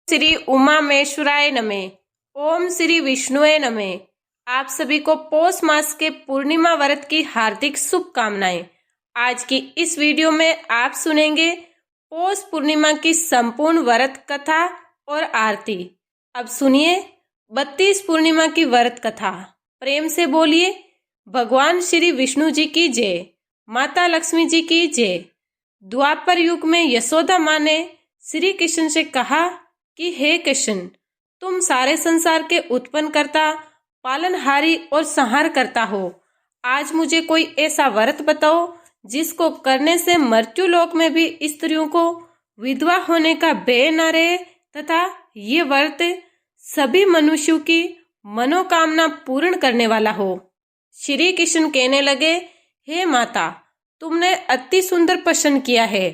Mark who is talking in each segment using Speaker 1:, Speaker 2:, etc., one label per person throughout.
Speaker 1: श्री उमा महेश्वराय नमः। ओम श्री विष्णुए नमः। आप सभी को पौष मास के पूर्णिमा व्रत की हार्दिक शुभकामनाएं। आज की इस वीडियो में आप सुनेंगे पौष पूर्णिमा की संपूर्ण व्रत कथा और आरती। अब सुनिए 32 पूर्णिमा की व्रत कथा। प्रेम से बोलिए भगवान श्री विष्णु जी की जय, माता लक्ष्मी जी की जय। द्वापर युग में यशोदा माँ ने श्री कृष्ण से कहा कि हे कृष्ण, तुम सारे संसार के उत्पन्न करता, पालनहारी और संहार करता हो। आज मुझे कोई ऐसा व्रत बताओ जिसको करने से मृत्यु लोक में भी स्त्रियों को विधवा होने का भय न रहे तथा ये व्रत सभी मनुष्यों की मनोकामना पूर्ण करने वाला हो। श्री कृष्ण कहने लगे, हे माता, तुमने अति सुंदर प्रश्न किया है।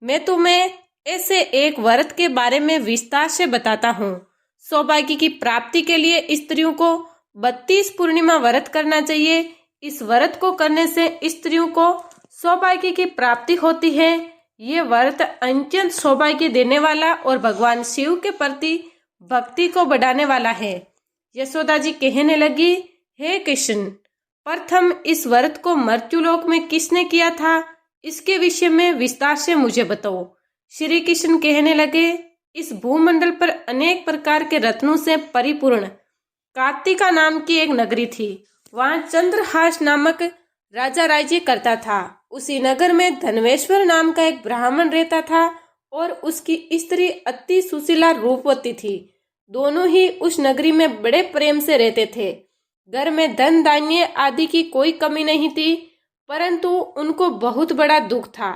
Speaker 1: मैं तुम्हें ऐसे एक व्रत के बारे में विस्तार से बताता हूँ। सौभाग्य की प्राप्ति के लिए स्त्रियों को 32 पूर्णिमा व्रत करना चाहिए। इस व्रत को करने से स्त्रियों को सौभाग्य की प्राप्ति होती है। ये व्रत अत्यंत सौभाग्य देने वाला और भगवान शिव के प्रति भक्ति को बढ़ाने वाला है। यशोदा जी कहने लगी, हे कृष्ण, प्रथम इस व्रत को मृत्युलोक में किसने किया था, इसके विषय में विस्तार से मुझे बताओ। श्री कृष्ण कहने लगे, इस भूमंडल पर अनेक प्रकार के रत्नों से परिपूर्ण कार्तिका नाम की एक नगरी थी। वहां चंद्रहास नामक राजा राज्य करता था। उसी नगर में धनवेश्वर नाम का एक ब्राह्मण रहता था और उसकी स्त्री अति सुशीला रूपवती थी। दोनों ही उस नगरी में बड़े प्रेम से रहते थे। घर में धन धान्य आदि की कोई कमी नहीं थी, परंतु उनको बहुत बड़ा दुख था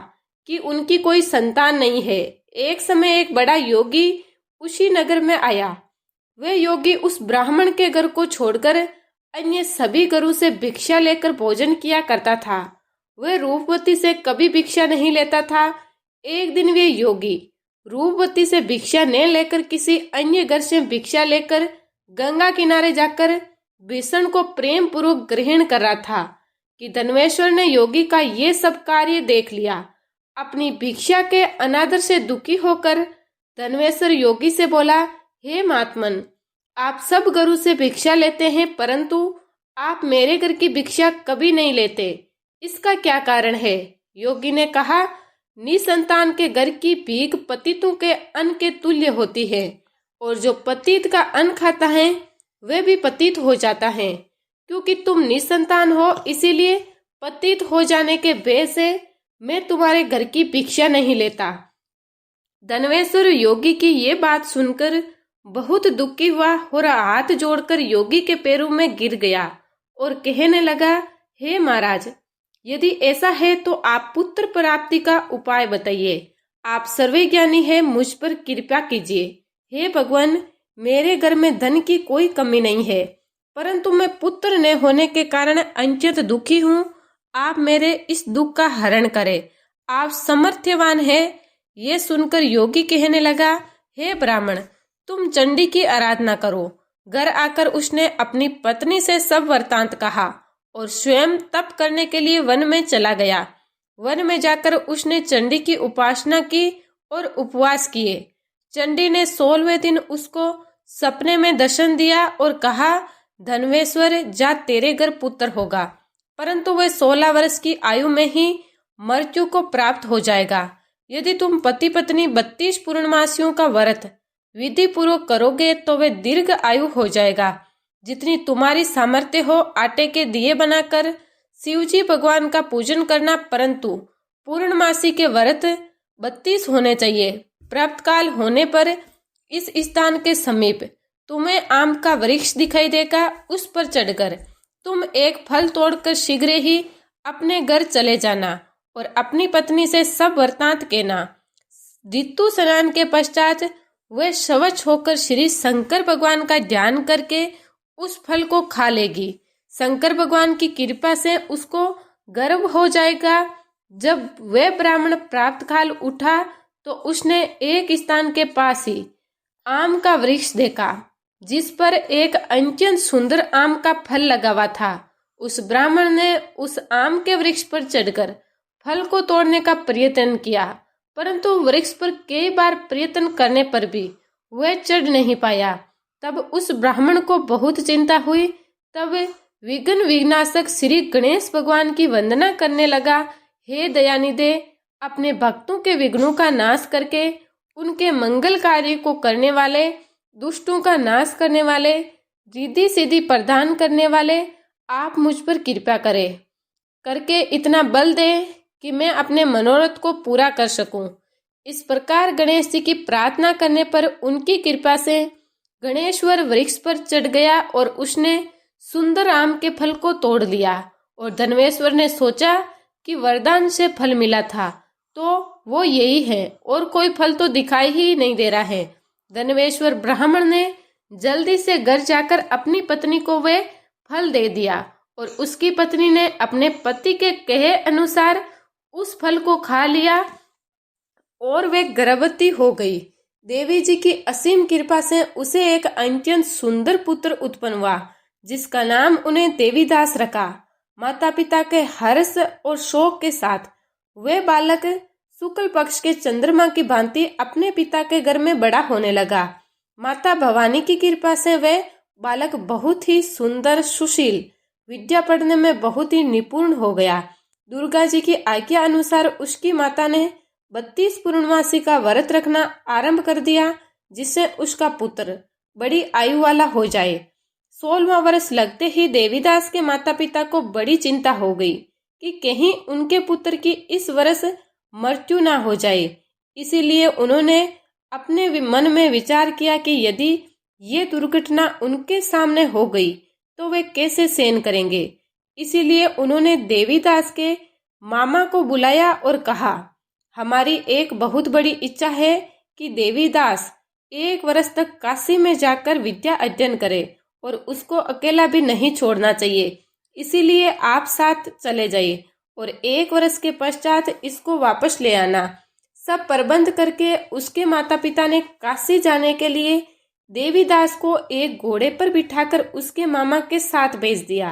Speaker 1: कि उनकी कोई संतान नहीं है। एक समय एक बड़ा योगी उसी नगर में आया। वह योगी उस ब्राह्मण के घर को छोड़कर अन्य सभी घरों से भिक्षा लेकर भोजन किया करता था। वह रूपवती से कभी भिक्षा नहीं लेता था। एक दिन वे योगी रूपवती से भिक्षा न लेकर किसी अन्य घर से भिक्षा लेकर गंगा किनारे जाकर भीषण को प्रेम पूर्वक ग्रहण कर रहा था कि धनवेश्वर ने योगी का ये सब कार्य देख लिया। अपनी भिक्षा के अनादर से दुखी होकर धनवेश्वर योगी से बोला, हे महात्मन, आप सब घरों से भिक्षा लेते हैं, परंतु आप मेरे घर की भिक्षा कभी नहीं लेते, इसका क्या कारण है? योगी ने कहा, निसंतान के घर की भीख पतितों के अन्न के तुल्य होती है, और जो पतित का अन्न खाता है वह भी पतित हो जाता है। क्योंकि तुम निसंतान हो, इसीलिए पतित हो जाने के भय से मैं तुम्हारे घर की भिक्षा नहीं लेता। धनवेश्वर योगी की ये बात सुनकर बहुत दुखी हुआ और हाथ जोड़कर योगी के पैरों में गिर गया और कहने लगा, हे महाराज, यदि ऐसा है तो आप पुत्र प्राप्ति का उपाय बताइए। आप सर्वज्ञानी है, मुझ पर कृपा कीजिए। हे भगवान, मेरे घर में धन की कोई कमी नहीं है, परंतु मैं पुत्र न होने के कारण अत्यंत दुखी हूँ। आप मेरे इस दुख का हरण करें। आप समर्थ्यवान हैं। ये सुनकर योगी कहने लगा, हे ब्राह्मण, तुम चंडी की आराधना करो। घर आकर उसने अपनी पत्नी से सब वृतांत कहा और स्वयं तप करने के लिए वन में चला गया। वन में जाकर उसने चंडी की उपासना की और उपवास किए। चंडी ने 16वें दिन उसको सपने में दर्शन दिया और कहा, धनवेश्वर, जा, तेरे घर पुत्र होगा, परंतु वह 16 वर्ष की आयु में ही मृत्यु को प्राप्त हो जाएगा। यदि तुम पति पत्नी 32 पूर्णमासियों का व्रत विधि पूर्वक करोगे तो वह दीर्घ आयु हो जाएगा। जितनी तुम्हारी सामर्थ्य हो, आटे के दिए बनाकर शिवजी भगवान का पूजन करना, परंतु पूर्णमासी के व्रत 32 होने चाहिए। प्राप्त काल होने पर इस स्थान के समीप तुम्हें आम का वृक्ष दिखाई देगा। उस पर चढ़कर तुम एक फल तोड़कर शीघ्र ही अपने घर चले जाना और अपनी पत्नी से सब वृतांत कहना। ऋतु स्नान के पश्चात वह शौच होकर श्री शंकर भगवान का ध्यान करके उस फल को खा लेगी। शंकर भगवान की कृपा से उसको गर्भ हो जाएगा। जब वह ब्राह्मण प्राप्त काल उठा तो उसने एक स्थान के पास ही आम का वृक्ष देखा, जिस पर एक अत्यंत सुंदर आम का फल लगा हुआ था। उस ब्राह्मण ने उस आम के वृक्ष पर चढ़कर फल को तोड़ने का प्रयत्न किया, परंतु वृक्ष पर कई बार प्रयत्न करने पर भी वह चढ़ नहीं पाया। तब उस ब्राह्मण को बहुत चिंता हुई। तब विघ्न विनाशक श्री गणेश भगवान की वंदना करने लगा। हे दयानिधे, अपने भक्तों के विघ्नों का नाश करके उनके मंगल कार्य को करने वाले, दुष्टों का नाश करने वाले, रिद्धि सिद्धि प्रदान करने वाले, आप मुझ पर कृपा करके इतना बल दे कि मैं अपने मनोरथ को पूरा कर सकूं। इस प्रकार गणेश जी की प्रार्थना करने पर उनकी कृपा से गणेश्वर वृक्ष पर चढ़ गया और उसने सुंदर आम के फल को तोड़ लिया। और धनवेश्वर ने सोचा कि वरदान से फल मिला था तो वो यही है और कोई फल तो दिखाई ही नहीं दे रहा है। धनवेश्वर ब्राह्मण ने जल्दी से घर जाकर अपनी पत्नी को वह फल दे दिया और उसकी पत्नी ने अपने पति के कहे अनुसार उस फल को खा लिया और वे गर्भवती हो गई। देवी जी की असीम कृपा से उसे एक अत्यंत सुंदर पुत्र उत्पन्न हुआ, जिसका नाम उन्हें देवीदास रखा। माता पिता के हर्ष और शोक के साथ वे बालक शुक्ल पक्ष के चंद्रमा की भांति अपने पिता के घर में बड़ा होने लगा। माता भवानी की कृपा से वह बालक बहुत ही सुंदर, सुशील, विद्या पढ़ने में बहुत ही निपुण हो गया। दुर्गा जी की आज्ञा अनुसार उसकी माता ने 32 पूर्णमासी का व्रत रखना आरंभ कर दिया, जिससे उसका पुत्र बड़ी आयु वाला हो जाए। 16वां वर्ष लगते ही देवीदास के माता पिता को बड़ी चिंता हो गई कि कहीं उनके पुत्र की इस वर्ष मृत्यु ना हो जाए। इसीलिए उन्होंने अपने मन में विचार किया कि यदि ये दुर्घटना उनके सामने हो गई तो वे कैसे सहन करेंगे। इसीलिए उन्होंने देवीदास के मामा को बुलाया और कहा, हमारी एक बहुत बड़ी इच्छा है कि देवीदास 1 वर्ष तक काशी में जाकर विद्या अध्ययन करे और उसको अकेला भी नहीं छोड़ना चाहिए। इसीलिए आप साथ चले जाइए और 1 वर्ष के पश्चात इसको वापस ले आना। सब प्रबंध करके उसके माता पिता ने काशी जाने के लिए देवीदास को एक घोड़े पर बिठाकर उसके मामा के साथ भेज दिया।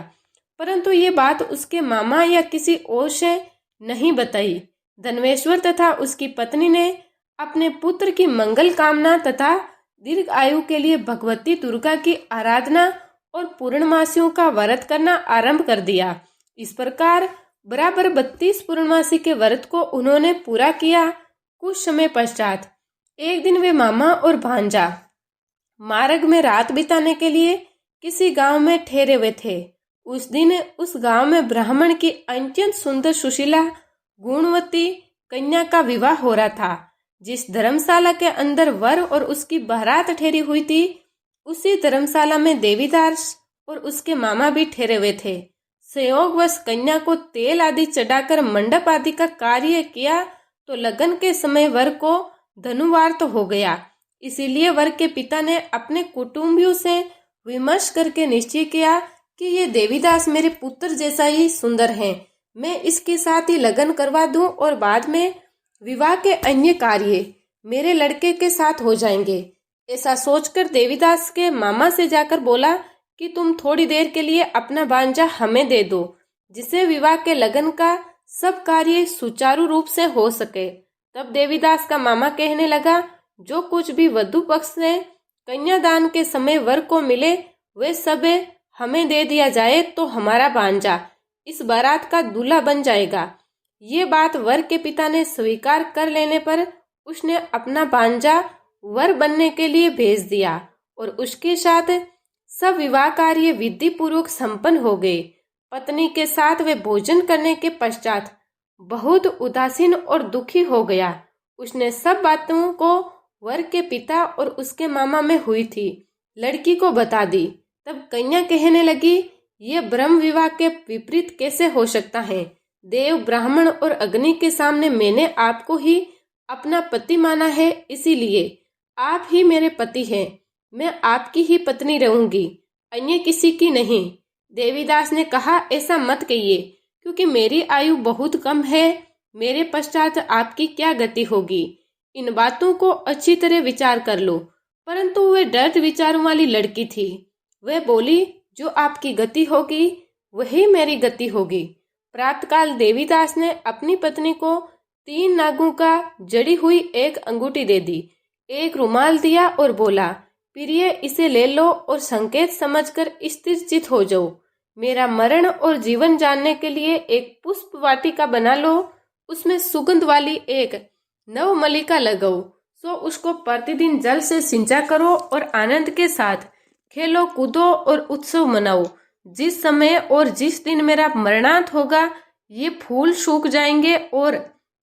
Speaker 1: परंतु ये बात उसके मामा या किसी और से नहीं बताई। धनवेश्वर तथा उसकी पत्नी ने अपने पुत्र की मंगल कामना तथा दीर्घ आयु के लिए भगवती दुर्गा की आराधना और पूर्णमासियों का व्रत करना आरंभ कर दिया। इस प्रकार बराबर 32 पूर्णमासी के व्रत को उन्होंने पूरा किया। कुछ समय पश्चात एक दिन वे मामा और भांजा मार्ग में रात बिताने के लिए किसी गांव में ठहरे हुए थे। उस दिन उस गांव में ब्राह्मण की अत्यंत सुंदर, सुशीला, गुणवती कन्या का विवाह हो रहा था। जिस धर्मशाला के अंदर वर और उसकी बारात ठहरी हुई थी, उसी धर्मशाला में देवीदास और उसके मामा भी ठहरे हुए थे। संयोगवश कन्या को तेल आदि चढ़ाकर मंडप आदि का कार्य किया तो लगन के समय वर को धनुवार तो हो गया। इसीलिए वर के पिता ने अपने कुटुंबियों से विमर्श करके निश्चय किया कि ये देवीदास मेरे पुत्र जैसा ही सुंदर है, मैं इसके साथ ही लगन करवा दूं और बाद में विवाह के अन्य कार्य मेरे लड़के के साथ हो जाएंगे। ऐसा सोचकर देवीदास के मामा से जाकर बोला कि तुम थोड़ी देर के लिए अपना भांजा हमें दे दो, जिससे विवाह के लगन का सब कार्य सुचारू रूप से हो सके। तब देवीदास का मामा कहने लगा, जो कुछ भी वधू पक्ष से कन्यादान के समय वर को मिले वे सब हमें दे दिया जाए तो हमारा भांजा इस बारात का दूल्हा बन जाएगा। ये बात वर के पिता ने स्वीकार कर लेने पर उसने अपना भांजा वर बनने के लिए भेज दिया और उसके साथ सब विवाह कार्य विधि पूर्वक संपन्न हो गए। पत्नी के साथ वे भोजन करने के पश्चात बहुत उदासीन और दुखी हो गया। उसने सब बातों को वर के पिता और उसके मामा में हुई थी लड़की को बता दी। तब कन्या कहने लगी, ये ब्रह्म विवाह के विपरीत कैसे हो सकता है। देव, ब्राह्मण और अग्नि के सामने मैंने आपको ही अपना पति माना है, इसीलिए आप ही मेरे पति हैं। मैं आपकी ही पत्नी रहूंगी, अन्य किसी की नहीं। देवीदास ने कहा, ऐसा मत कहिए, क्योंकि मेरी आयु बहुत कम है। मेरे पश्चात आपकी क्या गति होगी, इन बातों को अच्छी तरह विचार कर लो। परंतु वे दृढ़ विचारों वाली लड़की थी। वह बोली, जो आपकी गति होगी वही मेरी गति होगी। प्रातःकाल देवीदास ने अपनी पत्नी को 3 नागों का जड़ी हुई एक अंगूठी दे दी। एक रुमाल दिया और बोला, प्रिय इसे ले लो और संकेत समझकर स्थिरचित हो जाओ। मेरा मरण और जीवन जानने के लिए एक पुष्प वाटिका बना लो, उसमें सुगंध वाली एक नवमल्लिका लगाओ। सो उसको प्रतिदिन जल से सिंचा करो और आनंद के साथ खेलो कूदो और उत्सव मनाओ। जिस समय और जिस दिन मेरा मरणांत होगा ये फूल सूख जाएंगे और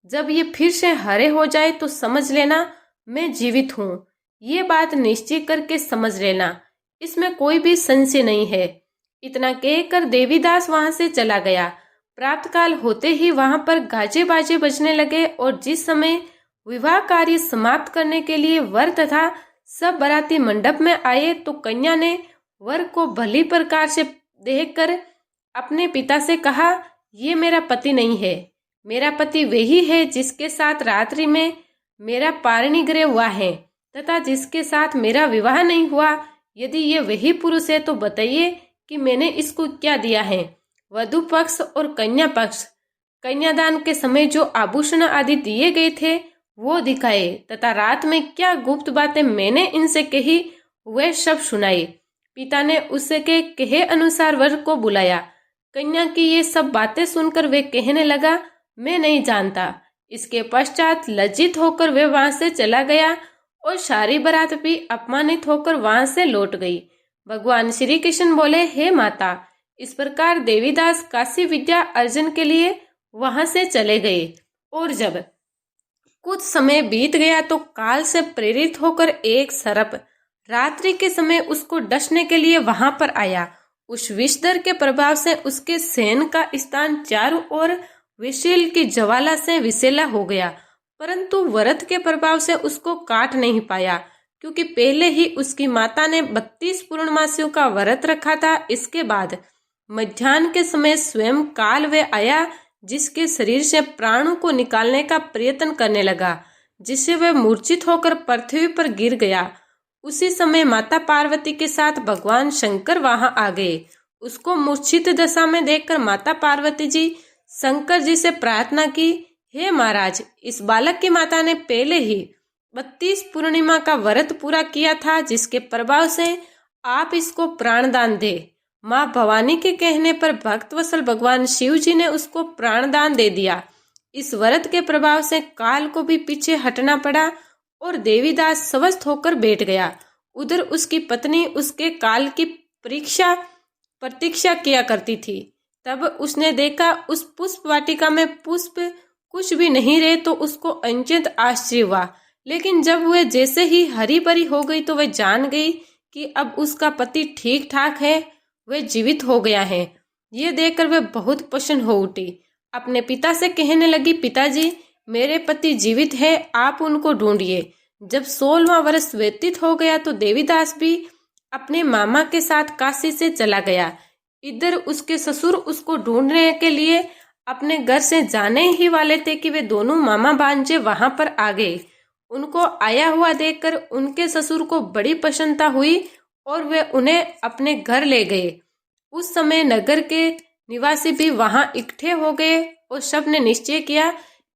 Speaker 1: जब ये फिर से हरे हो जाए तो समझ लेना मैं जीवित हूँ। ये बात निश्चय करके समझ लेना, इसमें कोई भी संशय नहीं है। इतना कहकर देवीदास वहां से चला गया। प्रातः काल होते ही वहां पर गाजे बाजे बजने लगे और जिस समय विवाह कार्य समाप्त करने के लिए वर तथा सब बाराती मंडप में आए तो कन्या ने वर को भली प्रकार से देखकर अपने पिता से कहा, ये मेरा पति नहीं है। मेरा पति वही है जिसके साथ रात्रि में मेरा पारणिग्रह हुआ है तथा जिसके साथ मेरा विवाह नहीं हुआ। यदि ये वही पुरुष है तो बताइए कि मैंने इसको क्या दिया है। वधु पक्ष और कन्या पक्ष कन्यादान के समय जो आभूषण आदि दिए गए थे वो दिखाए तथा रात में क्या गुप्त बातें मैंने इनसे कही वे सब सुनाई। पिता ने उससे के कहे अनुसार वर को बुलाया। कन्या की ये सब बातें सुनकर वे कहने लगा, मैं नहीं जानता। इसके पश्चात लज्जित होकर वे वहां से चला गया और सारी बारात भी अपमानित होकर वहां से लौट गई। भगवान श्री कृष्ण बोले, हे माता, इस प्रकार देवीदास काशी विद्या अर्जन के लिए वहां से चले गए। और जब कुछ समय बीत गया तो काल से प्रेरित होकर एक सर्प रात्रि के समय उसको डसने के लिए वहां पर आया। उस विषधर के प्रभाव से उसके सेन का स्थान चारों ओर विषैल की ज्वाला से विषैला हो गया, परंतु व्रत के प्रभाव से उसको काट नहीं पाया, क्योंकि पहले ही उसकी माता ने 32 पूर्णमासियों का व्रत रखा था। इसके बाद मध्याह्न के समय स्वयं काल वे आया, जिसके शरीर से प्राणों को निकालने का प्रयत्न करने लगा, जिससे वह मूर्छित होकर पृथ्वी पर गिर गया। उसी समय माता पार्वती के साथ भगवान शंकर वहां आ गए। उसको मूर्छित दशा में देखकर माता पार्वती जी शंकर जी से प्रार्थना की, हे महाराज, इस बालक की माता ने पहले ही 32 पूर्णिमा का व्रत पूरा किया था, जिसके प्रभाव से आप इसको प्राणदान दे। माँ भवानी के कहने पर भक्तवत्सल भगवान शिव जी ने उसको प्राणदान दे दिया। इस व्रत के प्रभाव से काल को भी पीछे हटना पड़ा और देवीदास स्वस्थ होकर बैठ गया। उधर उसकी पत्नी उसके काल की प्रतीक्षा किया करती थी। तब उसने देखा उस पुष्प वाटिका में पुष्प कुछ भी नहीं रहे तो उसको अत्यंत आश्चर्य हुआ। लेकिन जब वह जैसे ही हरी भरी हो गई तो वह जान गई कि अब उसका पति ठीक ठाक है, वह जीवित हो गया है। ये देखकर वह बहुत प्रसन्न हो उठी। अपने पिता से कहने लगी, पिताजी, मेरे पति जीवित है, आप उनको ढूंढिए। जब 16वां वर्ष व्यतीत हो गया तो देवीदास भी अपने मामा के साथ काशी से चला गया। इधर उसके ससुर उसको ढूंढने के लिए अपने घर से जाने ही वाले थे कि वे दोनों मामा भांजे वहां पर आ गए। उनको आया हुआ देखकर उनके ससुर को बड़ी प्रसन्नता हुई और वे उन्हें अपने घर ले गए। उस समय नगर के निवासी भी वहां इकट्ठे हो गए और सब ने निश्चय किया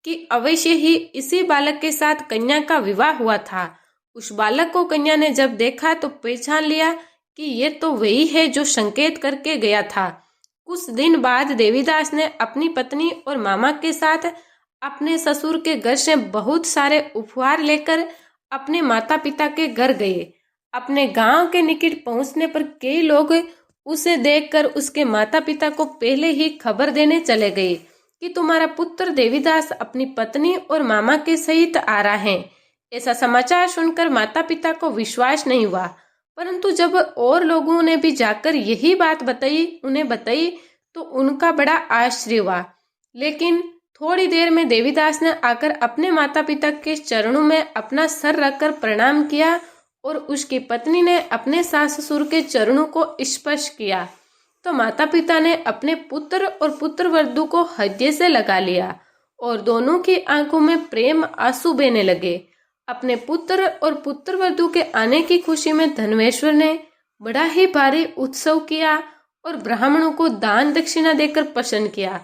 Speaker 1: कि अवश्य ही इसी बालक के साथ कन्या का विवाह हुआ था। उस बालक को कन्या ने जब देखा तो पहचान लिया कि ये तो वही है जो संकेत करके गया था। कुछ दिन बाद देवीदास ने अपनी पत्नी और मामा के साथ अपने ससुर के घर से बहुत सारे उपहार लेकर अपने माता पिता के घर गए। अपने गांव के निकट पहुंचने पर कई लोग उसे देखकर उसके माता पिता को पहले ही खबर देने चले गए कि तुम्हारा पुत्र देवीदास अपनी पत्नी और मामा के सहित आ रहा है। ऐसा समाचार सुनकर माता पिता को विश्वास नहीं हुआ, परंतु जब और लोगों ने भी जाकर यही बात उन्हें बताई तो उनका बड़ा आश्चर्य हुआ। लेकिन थोड़ी देर में देवीदास ने आकर अपने माता पिता के चरणों में अपना सर रखकर प्रणाम किया और उसकी पत्नी ने अपने सास ससुर के चरणों को स्पर्श किया तो माता पिता ने अपने पुत्र और पुत्रवधू को हृदय से लगा लिया और दोनों की आंखों में प्रेम आंसू बहने लगे। अपने पुत्र और पुत्रवधू के आने की खुशी में धनवेश्वर ने बड़ा ही भारी उत्सव किया और ब्राह्मणों को दान दक्षिणा देकर प्रसन्न किया।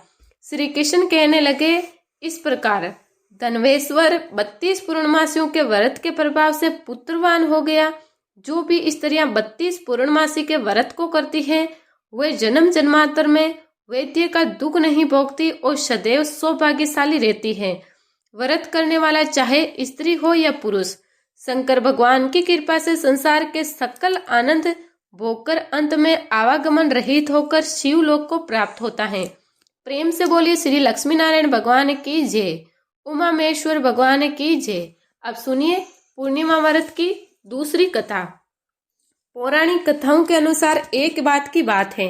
Speaker 1: श्री कृष्ण कहने लगे, इस प्रकार धनवेश्वर 32 पूर्णमासियों के व्रत के प्रभाव से पुत्रवान हो गया। जो भी स्त्रियां 32 पूर्णमासी के व्रत को करती है वे जन्म जन्मांतर में वैद्य का दुख नहीं भोगती और सदैव सौभाग्यशाली रहती है। व्रत करने वाला चाहे स्त्री हो या पुरुष, शंकर भगवान की कृपा से संसार के सकल आनंद भोगकर अंत में आवागमन रहित होकर शिवलोक को प्राप्त होता है। प्रेम से बोलिए श्री लक्ष्मी नारायण भगवान की जय, उमा महेश्वर भगवान की जय। अब सुनिए पूर्णिमा व्रत की दूसरी कथा। पौराणिक कथाओं के अनुसार एक बात की बात है,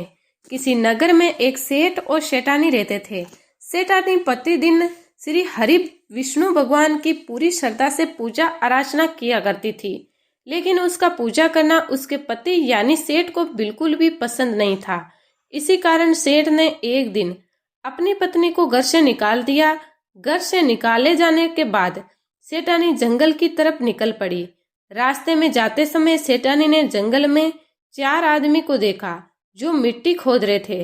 Speaker 1: किसी नगर में एक सेठ और सेठानी रहते थे। सेठानी प्रतिदिन श्री हरि विष्णु भगवान की पूरी श्रद्धा से पूजा अर्चना किया करती थी, लेकिन उसका पूजा करना उसके पति यानी सेठ को बिल्कुल भी पसंद नहीं था। इसी कारण सेठ ने एक दिन अपनी पत्नी को घर से निकाल दिया। घर से निकाले जाने के बाद सेठानी जंगल की तरफ निकल पड़ी। रास्ते में जाते समय सेठानी ने जंगल में 4 आदमी को देखा जो मिट्टी खोद रहे थे।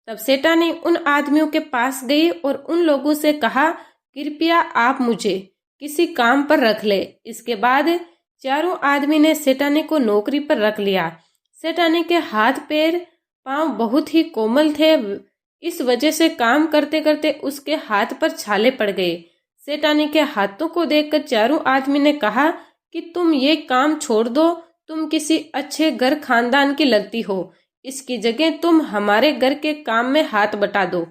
Speaker 1: तब सेठानी उन आदमियों के पास गई और उन लोगों से कहा, कृपया आप मुझे किसी काम पर रख ले। इसके बाद चारों आदमी ने सेठानी को नौकरी पर रख लिया। सेठानी के हाथ पैर पांव बहुत ही कोमल थे, इस वजह से काम करते करते उसके हाथ पर छाले पड़ गए। सेठानी के हाथों को देखकर चारों आदमी ने कहा कि तुम ये काम छोड़ दो, तुम किसी अच्छे घर खानदान की लगती हो, इसकी जगह तुम हमारे घर के काम में हाथ बटा दो।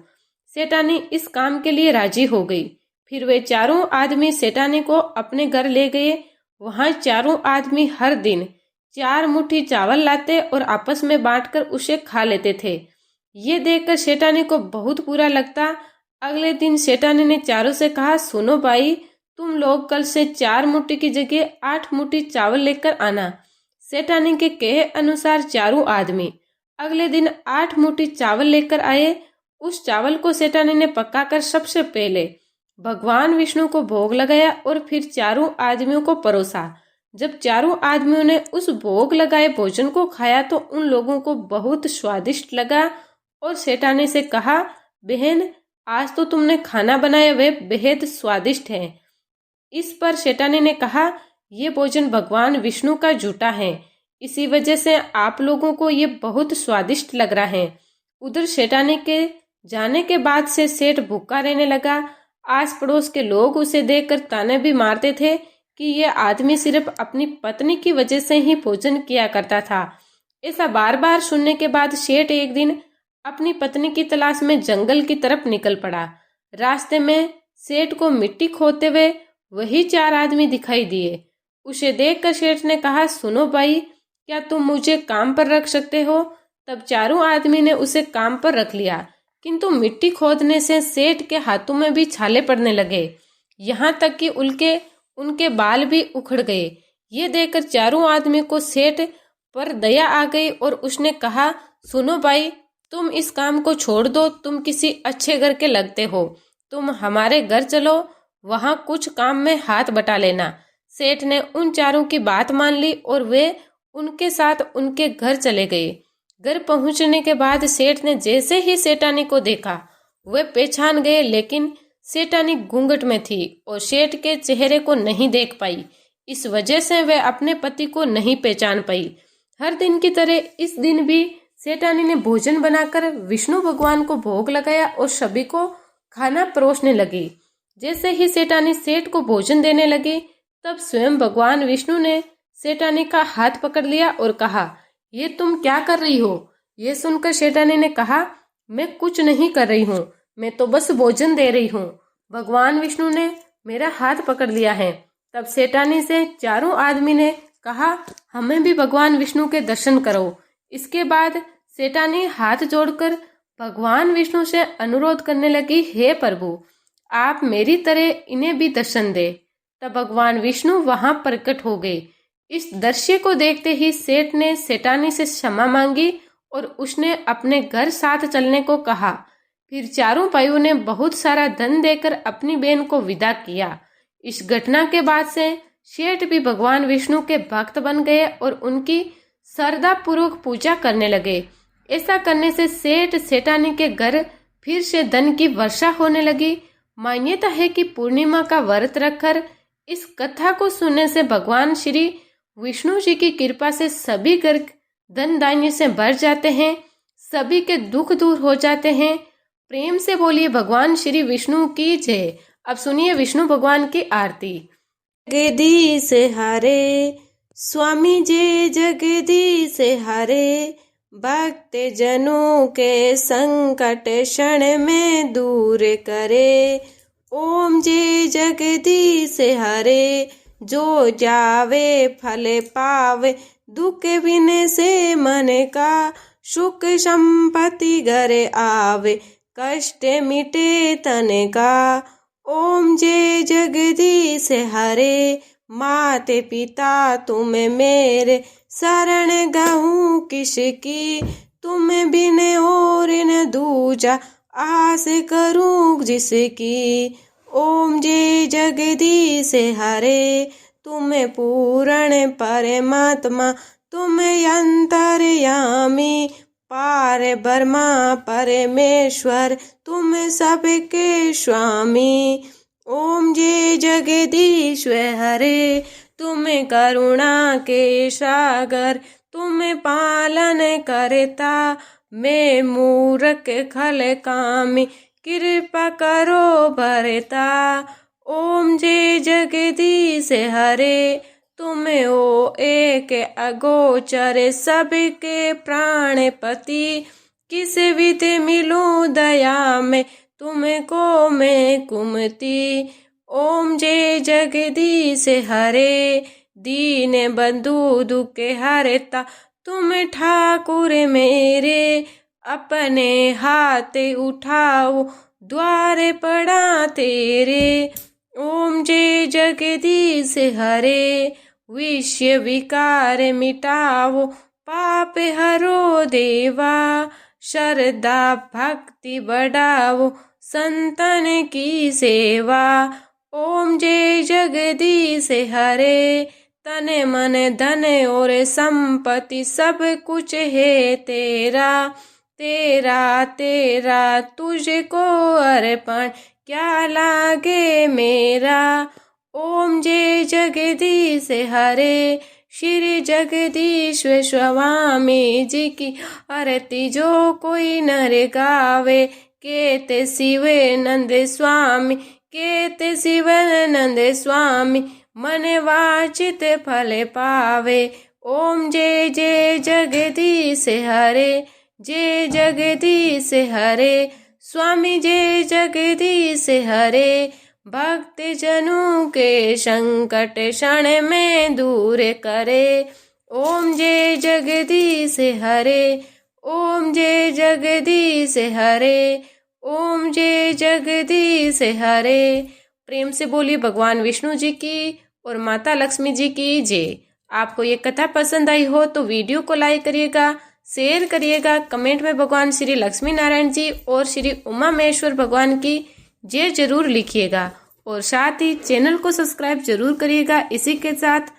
Speaker 1: सेठानी इस काम के लिए राजी हो गई। फिर वे चारों आदमी सेठानी को अपने घर ले गए। वहां चारों आदमी हर दिन 4 मुट्ठी चावल लाते और आपस में बांटकर उसे खा लेते थे। ये देखकर सेठानी को बहुत बुरा लगता। अगले दिन सेठानी ने चारों से कहा, सुनो भाई, तुम लोग कल से 4 मुट्ठी की जगह 8 मुट्ठी चावल लेकर आना। सेठानी के कहे अनुसार चारों आदमी अगले दिन 8 मुट्ठी चावल लेकर आए। उस चावल को सेठानी ने पकाकर सबसे पहले भगवान विष्णु को भोग लगाया और फिर चारों आदमियों को परोसा। जब चारों आदमियों ने उस भोग लगाए भोजन को खाया तो उन लोगों को बहुत स्वादिष्ट लगा और सेठानी से कहा, बहन, आज तो तुमने खाना बनाया वे बेहद स्वादिष्ट है। इस पर सेठानी ने कहा, ये भोजन भगवान विष्णु का जूटा है, इसी वजह से आप लोगों को ये बहुत स्वादिष्ट लग रहा है। उधर सेठानी के जाने के बाद से सेठ भूखा रहने लगा। आस पड़ोस के लोग उसे देखकर ताने भी मारते थे कि ये आदमी सिर्फ अपनी पत्नी की वजह से ही भोजन किया करता था। ऐसा बार बार सुनने के बाद सेठ एक दिन अपनी पत्नी की तलाश में जंगल की तरफ निकल पड़ा। रास्ते में सेठ को मिट्टी खोदते हुए वही 4 आदमी दिखाई दिए। उसे देखकर सेठ ने कहा, सुनो भाई, क्या तुम मुझे काम पर रख सकते हो? तब चारों आदमी ने उसे काम पर रख लिया, किंतु मिट्टी खोदने से सेठ के हाथों में भी छाले पड़ने लगे, यहाँ तक कि उनके बाल भी उखड़ गए। ये देखकर चारों आदमी को सेठ पर दया आ गई और उसने कहा, सुनो भाई, तुम इस काम को छोड़ दो, तुम किसी अच्छे घर के लगते हो, तुम हमारे घर चलो, वहां कुछ काम में हाथ बटा लेना। सेठ ने उन चारों की बात मान ली और वे उनके साथ उनके घर चले गए। घर पहुंचने के बाद सेठ ने जैसे ही सेठानी को देखा वे पहचान गए, लेकिन सेठानी घूंघट में थी और सेठ के चेहरे को नहीं देख पाई। इस वजह से वे अपने पति को नहीं पहचान पाई। हर दिन की तरह इस दिन भी सेठानी ने भोजन बनाकर विष्णु भगवान को भोग लगाया और सभी को खाना परोसने लगी। जैसे ही सेठानी सेठ को भोजन देने लगी तब स्वयं भगवान विष्णु ने सेठानी का हाथ पकड़ लिया और कहा, ये तुम क्या कर रही हो? ये सुनकर सेठानी ने कहा, मैं कुछ नहीं कर रही हूँ, मैं तो बस भोजन दे रही हूँ। भगवान विष्णु ने मेरा हाथ पकड़ लिया है। तब सेठानी से चारों आदमी ने कहा, हमें भी भगवान विष्णु के दर्शन करो। इसके बाद सेठानी हाथ जोड़कर भगवान विष्णु से अनुरोध करने लगी, हे प्रभु, आप मेरी तरह इन्हें भी दर्शन दे। तब भगवान विष्णु वहां प्रकट हो गए। इस दृश्य को देखते ही सेठ ने सेठानी से क्षमा मांगी और उसने अपने घर साथ चलने को कहा। फिर चारों भाइयों ने बहुत सारा धन देकर अपनी बहन को विदा किया। इस घटना के बाद से सेठ भी भगवान विष्णु के भक्त बन गए और उनकी श्रद्धा पूर्वक पूजा करने लगे। ऐसा करने से सेठ सेठानी के घर फिर से धन की वर्षा होने लगी। मान्यता है कि पूर्णिमा का व्रत रखकर इस कथा को सुनने से भगवान श्री विष्णु जी की कृपा से सभी घर धन धान्य से भर जाते हैं, सभी के दुख दूर हो जाते हैं। प्रेम से बोलिए भगवान श्री विष्णु की जय। अब सुनिए विष्णु भगवान की आरती।
Speaker 2: जगदीश हरे स्वामी जय जगदीश हरे, भक्त जनों के संकट क्षण में दूर करे। ओम जय जगदीश हरे, जो जावे फल पावे, दुख बिन से मन का, सुख संपत्ति घर आवे, कष्ट मिटे तन का। ओम जय जगदीश हरे, माते पिता तुम मेरे, शरण गहूँ किसकी, तुम बिन और न दूजा, आस करूँ जिसकी। ओम जय जगदीश हरे, तुम पूर्ण परमात्मा, तुम अंतर्यामी, पार ब्रह्मा परमेश्वर, तुम सबके स्वामी। ओम जय जगदीश हरे, तुम करुणा के सागर, तुम पालन करता, मैं मूर्ख खल कामी, कृपा करो भरता। ओम जय जगदीश हरे, तुम ओ एक अगोचर, सबके प्राणपति, किस विधि मिलूं दया में, तुमको मैं कुमति। ओम जय जगदीश हरे, दीन बंधु दुख हरता, तुम ठाकुर मेरे, अपने हाथ उठाओ, द्वार पड़ा तेरे। ओम जय जगदीश हरे, विषय विकार मिटाओ, पाप हरो देवा, श्रद्धा भक्ति बढ़ाओ, संतन की सेवा। ओम जय जगदीश हरे, तन मन धन और संपत्ति सब कुछ है तेरा, तेरा तेरा तुझको अर्पण, क्या लागे मेरा। ओम जय जगदीश हरे, श्री जगदीश्वर स्वामी जी की आरती जो कोई नर गावे, केते शिवानंद स्वामी, केते शिवानंद स्वामी, मन वांछित फल पावे। ओम जय जय जगदीश हरे, जय जगदीश हरे, स्वामी जय जगदीश हरे, भक्त जनों के संकट क्षण में दूर करे। ओम जय जगदीश हरे, ओम जय जगदीश हरे, ओम जय जगदीश हरे। प्रेम से बोलिए भगवान विष्णु जी की और माता लक्ष्मी जी की जय। आपको ये कथा पसंद आई हो तो वीडियो को लाइक करिएगा, शेयर करिएगा, कमेंट में भगवान श्री लक्ष्मी नारायण जी और श्री उमा महेश्वर भगवान की जय जरूर लिखिएगा और साथ ही चैनल को सब्सक्राइब जरूर करिएगा। इसी के साथ